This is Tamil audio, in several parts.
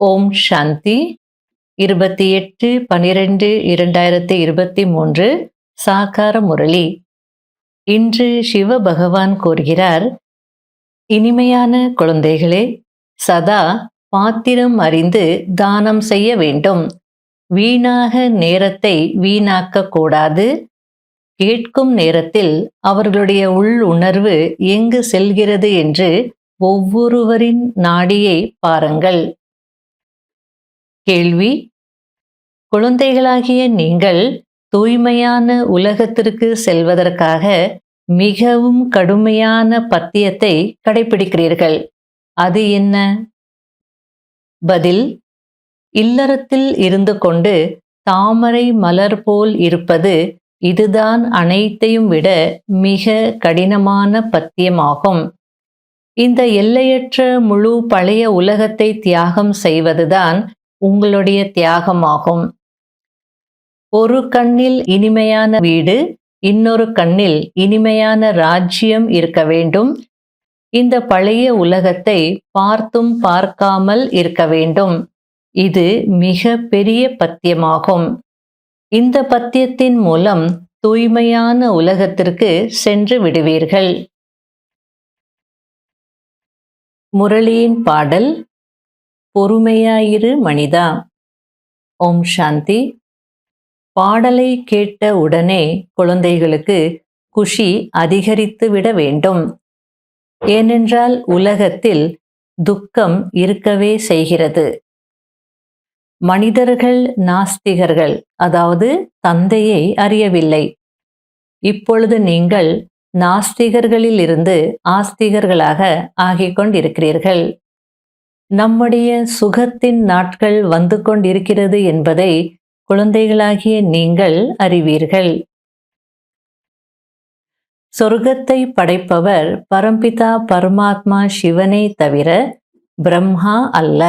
ஓம் சாந்தி 28/12/2023 சாகார முரளி. இன்று சிவ பகவான் கூறுகிறார், இனிமையான குழந்தைகளே, சதா பாத்திரம் அறிந்து தானம் செய்ய வேண்டும். வீணாக நேரத்தை வீணாக்க கூடாது. கேட்கும் நேரத்தில் அவர்களுடைய உள் உணர்வு எங்கு செல்கிறது என்று ஒவ்வொருவரின் நாடியை பாருங்கள். கேள்வி: குழந்தைகளாகிய நீங்கள் தூய்மையான உலகத்திற்கு செல்வதற்காக மிகவும் கடுமையான பத்தியத்தை கடைபிடிக்கிறீர்கள். அது என்ன? பதில்: இல்லறத்தில் இருந்து கொண்டு தாமரை மலர் போல் இருப்பது இதுதான் அனைத்தையும் விட மிக கடினமான பத்தியமாகும். இந்த எல்லையற்ற முழு பழைய உலகத்தை தியாகம் செய்வதுதான் உங்களுடைய தியாகமாகும். ஒரு கண்ணில் இனிமையான வீடு, இன்னொரு கண்ணில் இனிமையான ராஜ்யம் இருக்க வேண்டும். இந்த பழைய உலகத்தை பார்த்தும் பார்க்காமல் இருக்க வேண்டும். இது மிக பெரிய பத்தியமாகும். இந்த பத்தியத்தின் மூலம் தூய்மையான உலகத்திற்கு சென்று விடுவீர்கள். முரளியின் பாடல்: பொறுமையாயிரு மனிதா. ஓம் சாந்தி. பாடலை கேட்ட உடனே குழந்தைகளுக்கு குஷி அதிகரித்து விட வேண்டும். ஏனென்றால் உலகத்தில் துக்கம் இருக்கவே செய்கிறது. மனிதர்கள் நாஸ்திகர்கள், அதாவது தந்தையை அறியவில்லை. இப்பொழுது நீங்கள் நாஸ்திகர்களில் இருந்து ஆஸ்திகர்களாக ஆகிக் கொண்டிருக்கிறீர்கள். நம்முடைய சுகத்தின் நாட்கள் வந்து கொண்டிருக்கிறது என்பதை குழந்தைகளாகிய நீங்கள் அறிவீர்கள். சொர்க்கத்தை படைப்பவர் பரம்பிதா பரமாத்மா சிவனை தவிர பிரம்மா அல்ல.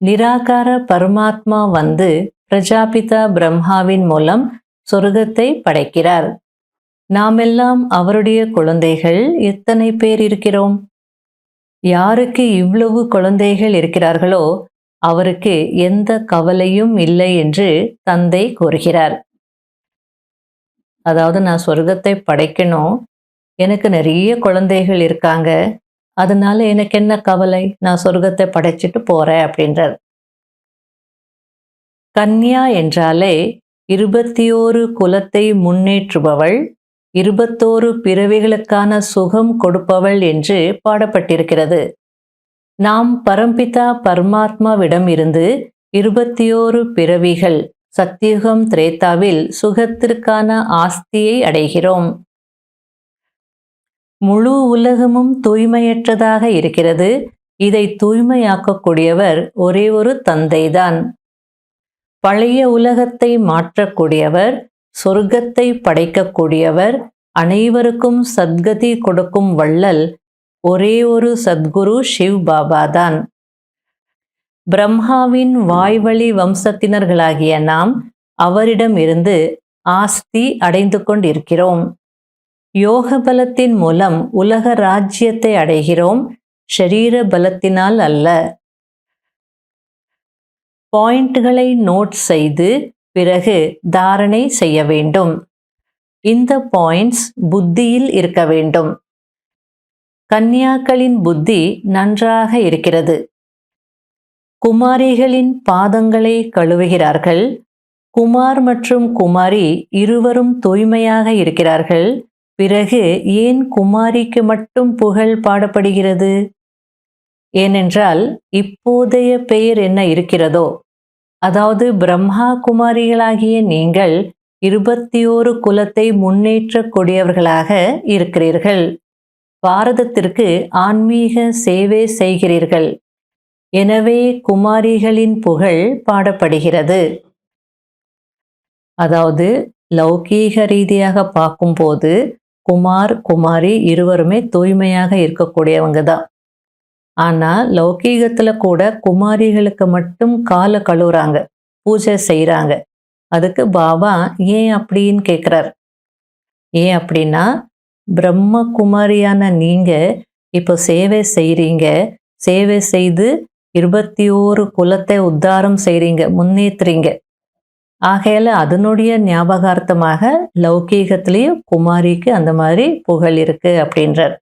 நிராகார பரமாத்மா வந்து பிரஜாபிதா பிரம்மாவின் மூலம் சொர்க்கத்தை படைக்கிறார். நாமெல்லாம் அவருடைய குழந்தைகள். எத்தனை பேர் இருக்கிறோம்? யாருக்கு இவ்வளவு குழந்தைகள் இருக்கிறார்களோ அவருக்கு எந்த கவலையும் இல்லை என்று தந்தை கூறுகிறார். அதாவது, நான் சொர்க்கத்தை படைக்கணும், எனக்கு நிறைய குழந்தைகள் இருக்காங்க, அதனால எனக்கு என்ன கவலை, நான் சொர்க்கத்தை படைச்சிட்டு போறேன் அப்படின்றார். கன்யா என்றாலே 21 குலத்தை முன்னேற்றுபவள், 21 பிறவிகளுக்கான சுகம் கொடுப்பவள் என்று பாடப்பட்டிருக்கிறது. நாம் பரம்பிதா பரமாத்மாவிடம் இருந்து 21 பிறவிகள் சத்தியுகம் திரேதாவில் சுகத்திற்கான ஆஸ்தியை அடைகிறோம். முழு உலகமும் தூய்மையற்றதாக இருக்கிறது. இதை தூய்மையாக்கக்கூடியவர் ஒரே ஒரு தந்தைதான். பழைய உலகத்தை மாற்றக்கூடியவர், சொர்க்கத்தை படைக்கக்கூடியவர், அனைவருக்கும் சத்கதி கொடுக்கும் வள்ளல் ஒரே ஒரு சத்குரு சிவ் பாபா தான். பிரம்மாவின் வாய்வழி வம்சத்தினர்களாகிய நாம் அவரிடம் இருந்து ஆஸ்தி அடைந்து கொண்டிருக்கிறோம். யோக பலத்தின் மூலம் உலக ராஜ்யத்தை அடைகிறோம், ஷரீர பலத்தினால் அல்ல. பாயிண்ட்களை நோட் செய்து பிறகு தாரணை செய்ய வேண்டும். இந்த பாயிண்ட்ஸ் புத்தியில் இருக்க வேண்டும். கன்யாக்களின் புத்தி நன்றாக இருக்கிறது. குமாரிகளின் பாதங்களை கழுவுகிறார்கள். குமார் மற்றும் குமாரி இருவரும் தூய்மையாக இருக்கிறார்கள். பிறகு ஏன் குமாரிக்கு மட்டும் புகழ் பாடப்படுகிறது? ஏனென்றால் இப்போதைய பெயர் என்ன இருக்கிறதோ, அதாவது பிரம்மா குமாரிகளாகிய நீங்கள் 21 குலத்தை முன்னேற்றக்கூடியவர்களாக இருக்கிறீர்கள். பாரதத்திற்கு ஆன்மீக சேவை செய்கிறீர்கள். எனவே குமாரிகளின் புகழ் பாடப்படுகிறது. அதாவது லௌகீக ரீதியாக பார்க்கும்போது குமார் குமாரி இருவருமே தூய்மையாக இருக்கக்கூடியவங்க தான். ஆனால் லௌகீகத்தில் கூட குமாரிகளுக்கு மட்டும் காலை கழுவுறாங்க, பூஜை செய்கிறாங்க. அதுக்கு பாபா ஏன் அப்படின்னு கேட்குறார். ஏன் அப்படின்னா, பிரம்ம குமாரியான நீங்கள் இப்போ சேவை செய்கிறீங்க. சேவை செய்து 21 குலத்தை உத்தாரம் செய்றீங்க, முன்னேத்துறீங்க. ஆகையால அதனுடைய ஞாபகார்த்தமாக லௌகீகத்திலேயும் குமாரிக்கு அந்த மாதிரி புகழ் இருக்கு அப்படின்றார்.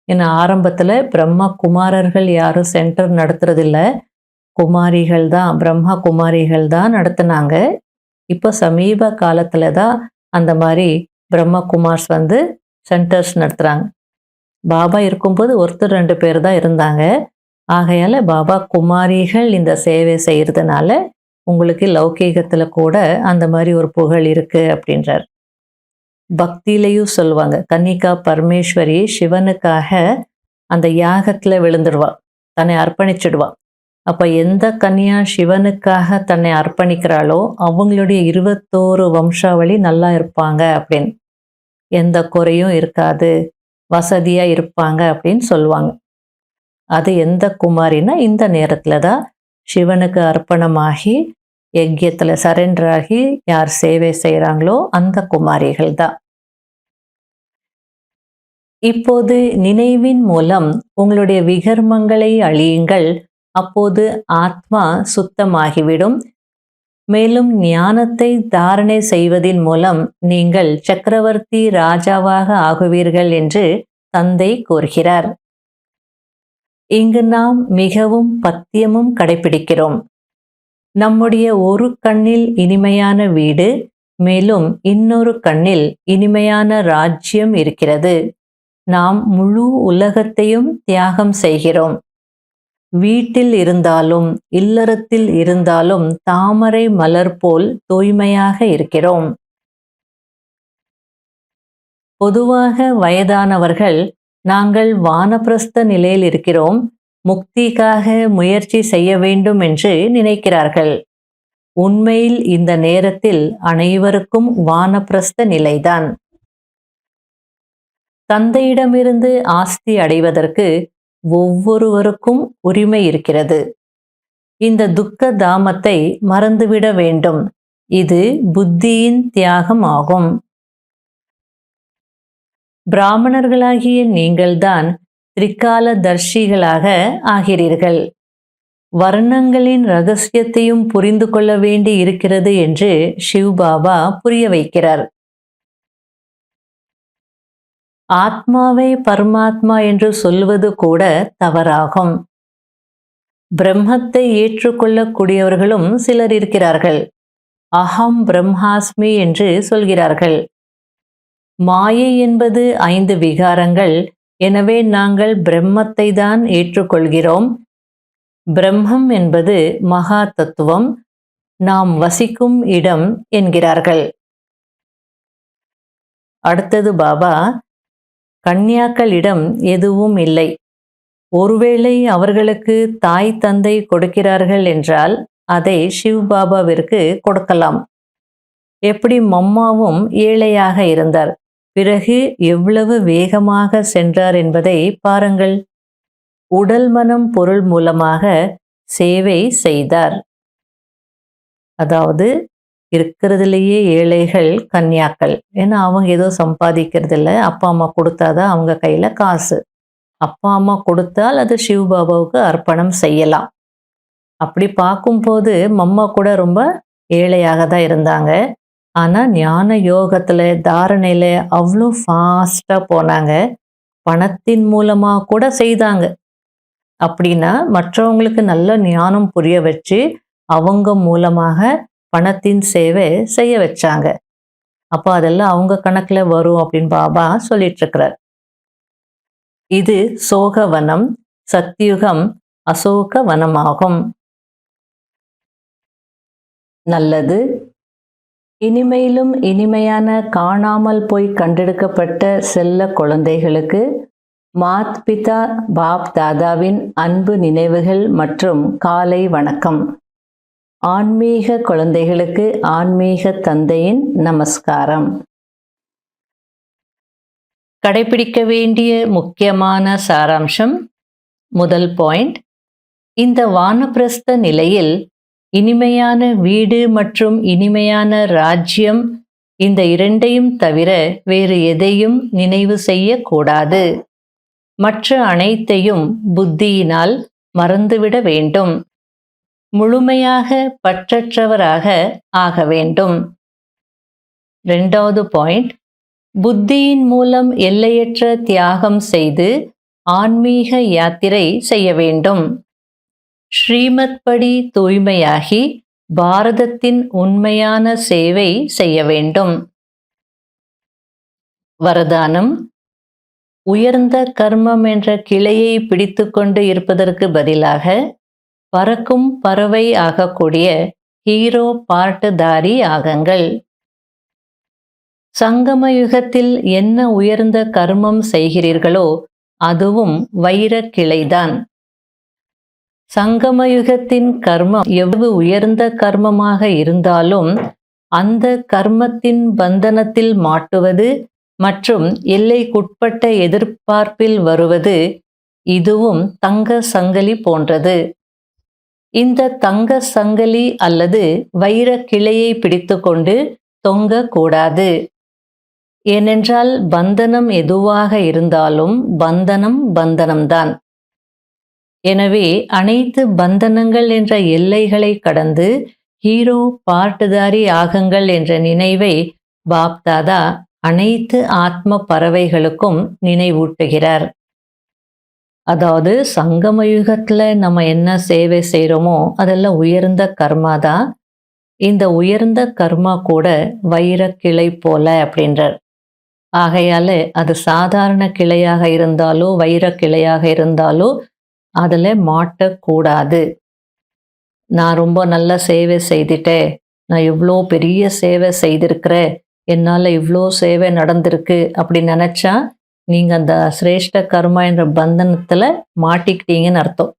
ஏன்னா ஆரம்பத்துல பிரம்ம குமாரர்கள் யாரும் சென்டர் நடத்துறதில்ல, குமாரிகள் தான், பிரம்ம குமாரிகள் தான் நடத்துனாங்க. இப்போ சமீப காலத்துல தான் அந்த மாதிரி பிரம்மகுமார்ஸ் வந்து சென்டர்ஸ் நடத்துறாங்க. பாபா இருக்கும்போது ஒருத்தர் 2 பேர் தான் இருந்தாங்க. ஆகையால பாபா குமாரிகள் இந்த சேவை செய்யறதுனால உங்களுக்கு லௌகீகத்துல கூட அந்த மாதிரி ஒரு புகழ் இருக்கு அப்படின்றார். பக்தியிலையும் சொல்லுவாங்க, கன்னிகா பரமேஸ்வரி சிவனுக்காக அந்த யாகத்துல விழுந்துடுவா, தன்னை அர்ப்பணிச்சிடுவா. அப்ப எந்த கன்னியா சிவனுக்காக தன்னை அர்ப்பணிக்கிறாளோ அவங்களுடைய 21 வம்சாவளி நல்லா இருப்பாங்க அப்படின்னு, எந்த குறையும் இருக்காது, வசதியா இருப்பாங்க அப்படின்னு சொல்லுவாங்க. அது எந்த குமாரின்னா இந்த நேரத்துல தான் சிவனுக்கு அர்ப்பணமாகி யஜ்யத்துல சரண்டர் ஆகி யார் சேவை செய்யறாங்களோ அந்த குமாரிகள் தான். இப்போது நினைவின் மூலம் உங்களுடைய விகர்மங்களை அழியுங்கள், அப்போது ஆத்மா சுத்தமாகிவிடும். மேலும் ஞானத்தை தாரணை செய்வதின் மூலம் நீங்கள் சக்கரவர்த்தி ராஜாவாக ஆகுவீர்கள் என்று தந்தை கூறுகிறார். இங்கு நாம் மிகவும் பத்தியமும் கடைபிடிக்கிறோம். நம்முடைய ஒரு கண்ணில் இனிமையான வீடு, மேலும் இன்னொரு கண்ணில் இனிமையான ராஜ்யம் இருக்கிறது. நாம் முழு உலகத்தையும் தியாகம் செய்கிறோம். வீட்டில் இருந்தாலும் இல்லறத்தில் இருந்தாலும் தாமரை மலர் போல் தூய்மையாக இருக்கிறோம். பொதுவாக வயதானவர்கள் நாங்கள் வானப்பிரஸ்த நிலையில் இருக்கிறோம், முக்திக்காக முயற்சி செய்ய வேண்டும் என்று நினைக்கிறார்கள். உண்மையில் இந்த நேரத்தில் அனைவருக்கும் வானப்பிரஸ்த நிலைதான். தந்தையிடமிருந்து ஆஸ்தி அடைவதற்கு ஒவ்வொருவருக்கும் உரிமை இருக்கிறது. இந்த துக்க தாமத்தை மறந்துவிட வேண்டும். இது புத்தியின் தியாகம் ஆகும். பிராமணர்களாகிய நீங்கள்தான் திரிகால தர்ஷிகளாக ஆகிறீர்கள். வர்ணங்களின் ரகசியத்தையும் புரிந்து கொள்ள வேண்டி இருக்கிறது என்று சிவபாபா புரிய வைக்கிறார். ஆத்மாவை பரமாத்மா என்று சொல்வது கூட தவறாகும். பிரம்மத்தை ஏற்றுக்கொள்ளக்கூடியவர்களும் சிலர் இருக்கிறார்கள். அகம் பிரம்மாஸ்மி என்று சொல்கிறார்கள். மாயை என்பது 5 விகாரங்கள். எனவே நாங்கள் பிரம்மத்தை தான் ஏற்றுக்கொள்கிறோம். பிரம்மம் என்பது மகா தத்துவம், நாம் வசிக்கும் இடம் என்கிறார்கள். அடுத்தது பாபா, கன்னியாக்களிடம் எதுவும் இல்லை. ஒருவேளை அவர்களுக்கு தாய் தந்தை கொடுக்கிறார்கள் என்றால் அதை சிவபாபாவிற்கு கொடுக்கலாம். எப்படி மம்மாவும் ஏழையாக இருந்தார், பிறகு எவ்வளவு வேகமாக சென்றார் என்பதை பாருங்கள். உடல் மனம் பொருள் மூலமாக சேவை செய்தார். அதாவது இருக்கிறதுலேயே ஏழைகள் கன்னியாக்கள். ஏன்னா அவங்க ஏதோ சம்பாதிக்கிறது இல்லை, அப்பா அம்மா கொடுத்தாதான் அவங்க கையில காசு. அப்பா அம்மா கொடுத்தால் அது சிவபாபாவுக்கு அர்ப்பணம் செய்யலாம். அப்படி பார்க்கும்போது மம்மா கூட ரொம்ப ஏழையாக தான் இருந்தாங்க. ஆனா ஞான யோகத்துல தாரணையில அவ்வளோ ஃபாஸ்டா போனாங்க. பணத்தின் மூலமா கூட செய்தாங்க. அப்படின்னா மற்றவங்களுக்கு நல்ல ஞானம் புரிய வச்சு அவங்க மூலமாக பணத்தின் சேவை செய்ய வச்சாங்க. அப்போ அதெல்லாம் அவங்க கணக்குல வரும் அப்படின்னு பாபா சொல்லிட்டு இருக்கிறார். இது சோகவனம், சத்யுகம் அசோக வனமாகும். நல்லது. இனிமையிலும் இனிமையான காணாமல் போய் கண்டெடுக்கப்பட்ட செல்ல குழந்தைகளுக்கு மாத் பிதா பாப் தாதாவின் அன்பு நினைவுகள் மற்றும் காலை வணக்கம். ஆன்மீக குழந்தைகளுக்கு ஆன்மீக தந்தையின் நமஸ்காரம். கடைபிடிக்க வேண்டிய முக்கியமான சாராம்சம். முதல் பாயிண்ட், இந்த வானப்பிரஸ்த நிலையில் இனிமையான வீடு மற்றும் இனிமையான ராஜ்யம், இந்த இரண்டையும் தவிர வேறு எதையும் நினைவு செய்யக்கூடாது. மற்ற அனைத்தையும் புத்தியினால் மறந்துவிட வேண்டும். முழுமையாக பற்றற்றவராக ஆக வேண்டும். 2வது பாயிண்ட், புத்தியின் மூலம் எல்லையற்ற தியாகம் செய்து ஆன்மீக யாத்திரை செய்ய வேண்டும். ஸ்ரீமத் படி தூய்மையாகி பாரதத்தின் உண்மையான சேவை செய்ய வேண்டும். வரதானம்: உயர்ந்த கர்மம் என்ற கிளையை பிடித்துக்கொண்டு இருப்பதற்கு பதிலாக பறக்கும் பறவை ஆகக்கூடிய ஹீரோ பார்ட்டுதாரி ஆகுங்கள். சங்கம யுகத்தில் என்ன உயர்ந்த கர்மம் செய்கிறீர்களோ அதுவும் வைர கிளைதான். சங்கமயுகத்தின் கர்மம் எவ்வளவு உயர்ந்த கர்மமாக இருந்தாலும் அந்த கர்மத்தின் பந்தனத்தில் மாட்டுவது மற்றும் எல்லைக்குட்பட்ட எதிர்பார்ப்பில் வருவது இதுவும் தங்க சங்கிலி போன்றது. இந்த தங்க சங்கிலி அல்லது வைர கிளையை பிடித்துக்கொண்டு தொங்கக்கூடாது. ஏனென்றால் பந்தனம் எதுவாக இருந்தாலும் பந்தனம்தான். எனவே அனைத்து பந்தனங்கள் என்ற எல்லைகளை கடந்து ஹீரோ பார்ட்டுதாரி ஆகுங்கள் என்ற நினைவை பாப்தாதா அனைத்து ஆத்ம பறவைகளுக்கும் நினைவூட்டுகிறார். அதாவது சங்கம யுகத்துல நம்ம என்ன சேவை செய்கிறோமோ அதெல்லாம் உயர்ந்த கர்மா தான். இந்த உயர்ந்த கர்மா கூட வைர கிளை போல அப்படின்றார். ஆகையால அது சாதாரண கிளையாக இருந்தாலோ வைர கிளையாக இருந்தாலோ அதில் மாட்டக்கூடாது. நான் ரொம்ப நல்ல சேவை செய்துட்டேன், நான் இவ்வளோ பெரிய சேவை செய்திருக்கிறேன், என்னால் இவ்வளோ சேவை நடந்திருக்கு அப்படி நினச்சா நீங்கள் அந்த சிரேஷ்ட கர்மா என்ற பந்தனத்தில் மாட்டிக்கிட்டீங்கன்னு அர்த்தம்.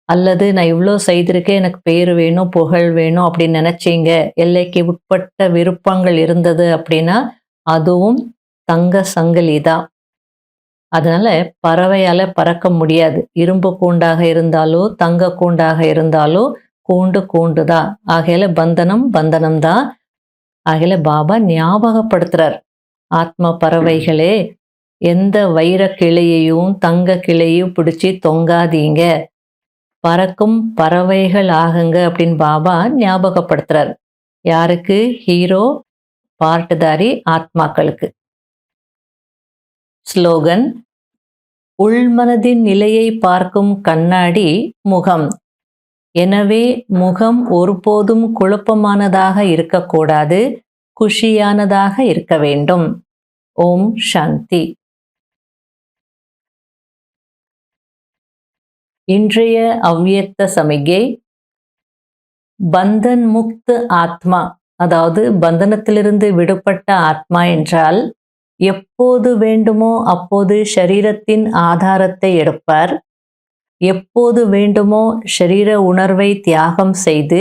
அல்லது நான் இவ்வளோ செய்திருக்கேன், எனக்கு பேர் வேணும் புகழ் வேணும் அப்படின்னு நினச்சிங்க, எல்லைக்கு உட்பட்ட விருப்பங்கள் இருந்தது அப்படின்னா அதுவும் தங்க சங்கிலி தான். அதனால பறவையால் பறக்க முடியாது. இரும்பு கூண்டாக இருந்தாலோ தங்க கூண்டாக இருந்தாலோ கூண்டு தான். ஆகையில பந்தனம் தான். ஆகையில பாபா ஞாபகப்படுத்துறார், ஆத்ம பறவைகளே, எந்த வைர கிளையையும் தங்க கிளையும் பிடிச்சி தொங்காதீங்க, பறக்கும் பறவைகள் ஆகுங்க அப்படின்னு பாபா ஞாபகப்படுத்துறார். யாருக்கு? ஹீரோ பார்ட்டுதாரி ஆத்மாக்களுக்கு. ஸ்லோகன்: உள்மனதின் நிலையை பார்க்கும் கண்ணாடி முகம். எனவே முகம் ஒருபோதும் குழப்பமானதாக இருக்கக்கூடாது, குஷியானதாக இருக்க வேண்டும். ஓம் சாந்தி. இன்றைய அவ்வியக்த சமிகை: பந்தன் முக்த் ஆத்மா, அதாவது பந்தனத்திலிருந்து விடுபட்ட ஆத்மா என்றால் எப்போது வேண்டுமோ அப்போது ஷரீரத்தின் ஆதாரத்தை எடுப்பார், எப்போது வேண்டுமோ ஷரீர உணர்வை தியாகம் செய்து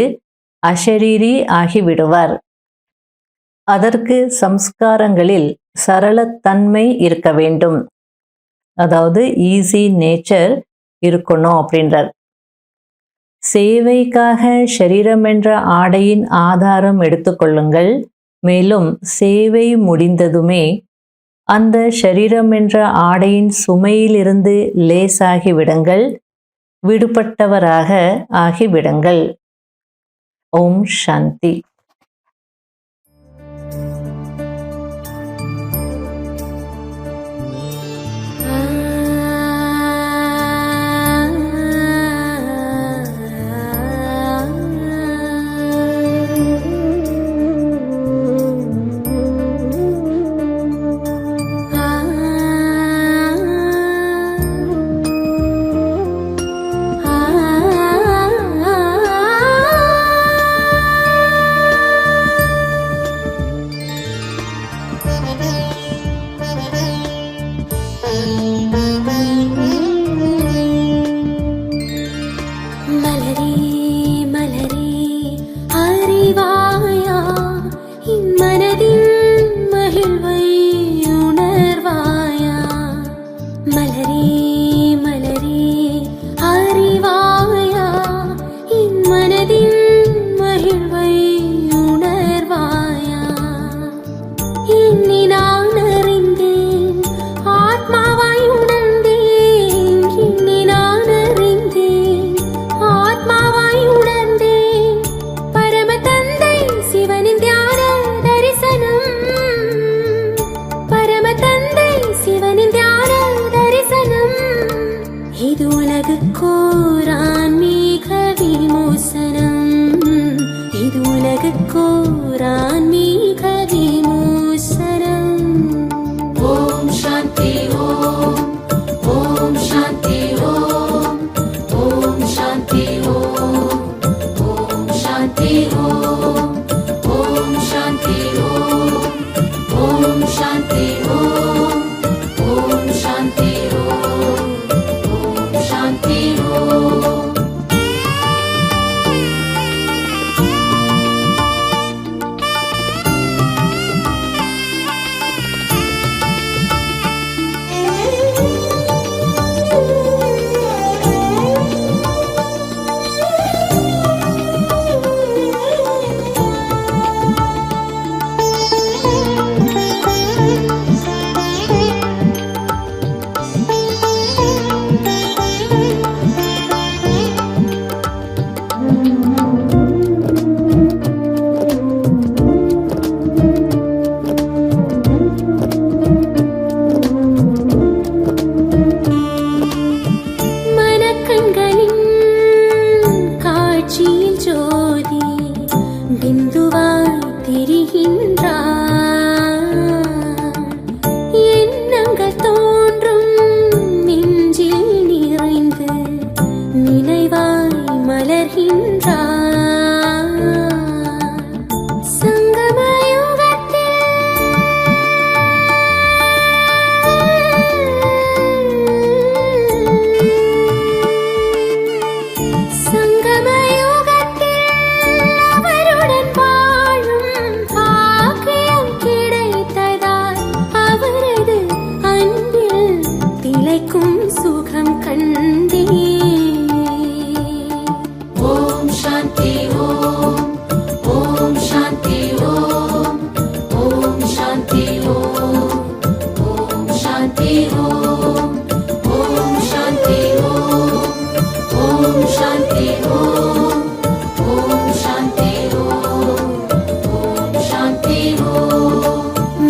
அஷரீரி ஆகிவிடுவார். அதற்கு சம்ஸ்காரங்களில் சரளத்தன்மை இருக்க வேண்டும், அதாவது ஈஸி நேச்சர் இருக்கணும் அப்படின்றார். சேவைக்காக ஷரீரம் என்ற ஆடையின் ஆதாரம் எடுத்துக்கொள்ளுங்கள். மேலும் சேவை முடிந்ததுமே அந்த ஷரீரம் என்ற ஆடையின் சுமையிலிருந்து லேசாகி விடுங்கள், விடுபட்டவராக ஆகிவிடுங்கள். ஓம் சாந்தி.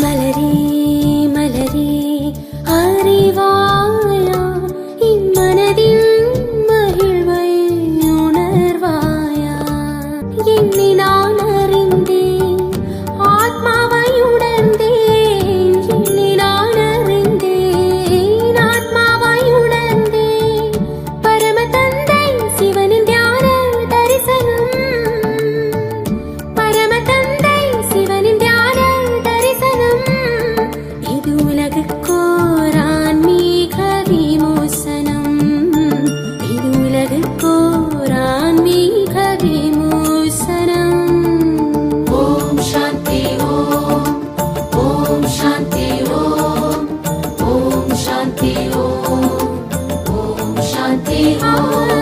மலரே மலரே அறிவாயா இம்மனதில் மகிழ்வை உணர்வாயா என்னை நான் அறிந்தேன் ஆத்மாவை உணர்ந்தேன் என்னை நான் அறிந்தேன் ஆத்மாவை உணர்ந்தேன் பரம தந்தை சிவனின் தியான தரிசனம் பரம தந்தை சிவனின் தியான தரிசனம் இது உலகுக்கோர் ஆன்மீக விமோசனம் இது உலகுக்கோர் ஆன்மீக விமோசனம் ஓம் சாந்தி ஓம் ஓம் சாந்தி ஓம் ஓம் சாந்தி ஓம் ஓம் சாந்தி ஓம்